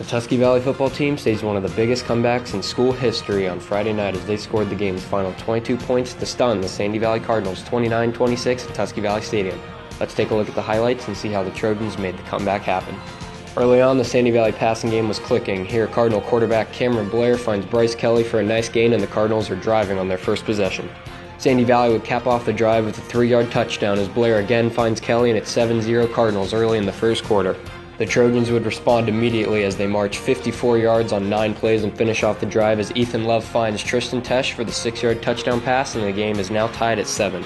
The Tusky Valley football team staged one of the biggest comebacks in school history on Friday night as they scored the game's final 22 points to stun the Sandy Valley Cardinals 29-26 at Tusky Valley Stadium. Let's take a look at the highlights and see how the Trojans made the comeback happen. Early on, the Sandy Valley passing game was clicking. Here, Cardinal quarterback Cameron Blair finds Bryce Kelly for a nice gain, and the Cardinals are driving on their first possession. Sandy Valley would cap off the drive with a 3-yard touchdown as Blair again finds Kelly, and it's 7-0 Cardinals early in the first quarter. The Trojans would respond immediately as they march 54 yards on 9 plays and finish off the drive as Ethan Love finds Tristan Tesh for the 6-yard touchdown pass, and the game is now tied at 7.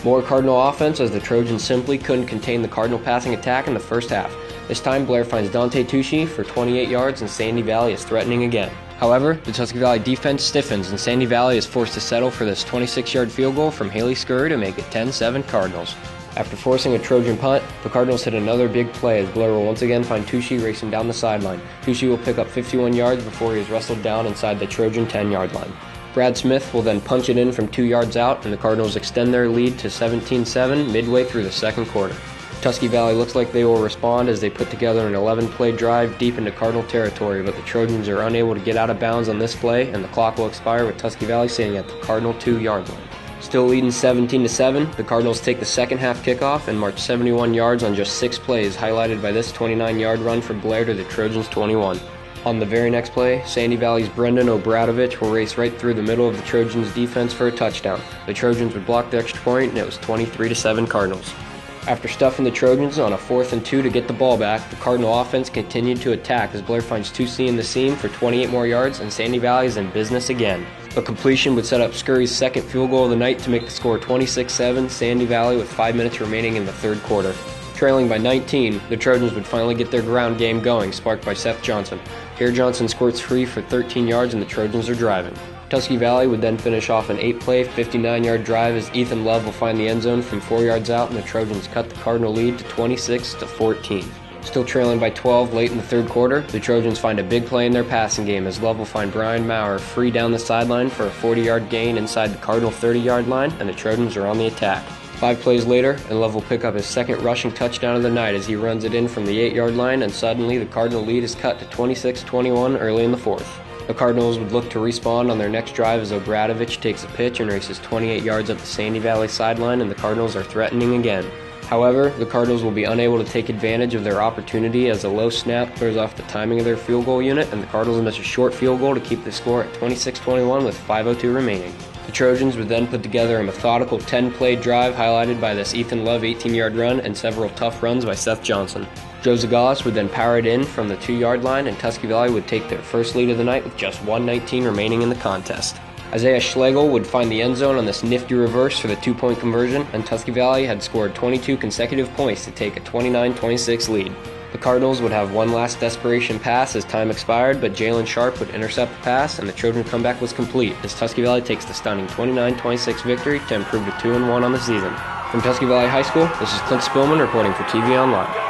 More Cardinal offense as the Trojans simply couldn't contain the Cardinal passing attack in the first half. This time Blair finds Tusky for 28 yards and Sandy Valley is threatening again. However, the Tusky Valley defense stiffens and Sandy Valley is forced to settle for this 26-yard field goal from Haley Scurry to make it 10-7 Cardinals. After forcing a Trojan punt, the Cardinals hit another big play as Blair will once again find Tusky racing down the sideline. Tusky will pick up 51 yards before he is wrestled down inside the Trojan 10-yard line. Brad Smith will then punch it in from 2 yards out, and the Cardinals extend their lead to 17-7 midway through the second quarter. Tusky Valley looks like they will respond as they put together an 11-play drive deep into Cardinal territory, but the Trojans are unable to get out of bounds on this play, and the clock will expire with Tusky Valley sitting at the Cardinal 2-yard line. Still leading 17-7, the Cardinals take the second half kickoff and march 71 yards on just 6 plays, highlighted by this 29-yard run from Blair to the Trojans' 21. On the very next play, Sandy Valley's Brendan Obradovich will race right through the middle of the Trojans' defense for a touchdown. The Trojans would block the extra point, and it was 23-7 Cardinals. After stuffing the Trojans on a 4th and 2 to get the ball back, the Cardinal offense continued to attack as Blair finds Tusky in the seam for 28 more yards, and Sandy Valley is in business again. A completion would set up Scurry's second field goal of the night to make the score 26-7 Sandy Valley with 5 minutes remaining in the third quarter. Trailing by 19, the Trojans would finally get their ground game going, sparked by Seth Johnson. Here Johnson squirts free for 13 yards and the Trojans are driving. Tusky Valley would then finish off an 8-play, 59-yard drive as Ethan Love will find the end zone from 4 yards out, and the Trojans cut the Cardinal lead to 26-14. Still trailing by 12 late in the third quarter, the Trojans find a big play in their passing game as Love will find Brian Maurer free down the sideline for a 40-yard gain inside the Cardinal 30-yard line, and the Trojans are on the attack. 5 plays later, and Love will pick up his second rushing touchdown of the night as he runs it in from the 8-yard line, and suddenly the Cardinal lead is cut to 26-21 early in the fourth. The Cardinals would look to respond on their next drive as Obradovich takes a pitch and races 28 yards up the Sandy Valley sideline, and the Cardinals are threatening again. However, the Cardinals will be unable to take advantage of their opportunity as a low snap throws off the timing of their field goal unit, and the Cardinals miss a short field goal to keep the score at 26-21 with 5:02 remaining. The Trojans would then put together a methodical 10-play drive highlighted by this Ethan Love 18-yard run and several tough runs by Seth Johnson. Joe Zagalis would then power it in from the 2-yard line, and Tusky Valley would take their first lead of the night with just 1:19 remaining in the contest. Isaiah Schlegel would find the end zone on this nifty reverse for the 2-point conversion, and Tusky Valley had scored 22 consecutive points to take a 29-26 lead. The Cardinals would have one last desperation pass as time expired, but Jalen Sharp would intercept the pass, and the Trojan comeback was complete as Tusky Valley takes the stunning 29-26 victory to improve to 2-1 on the season. From Tusky Valley High School, this is Clint Spillman reporting for TV Online.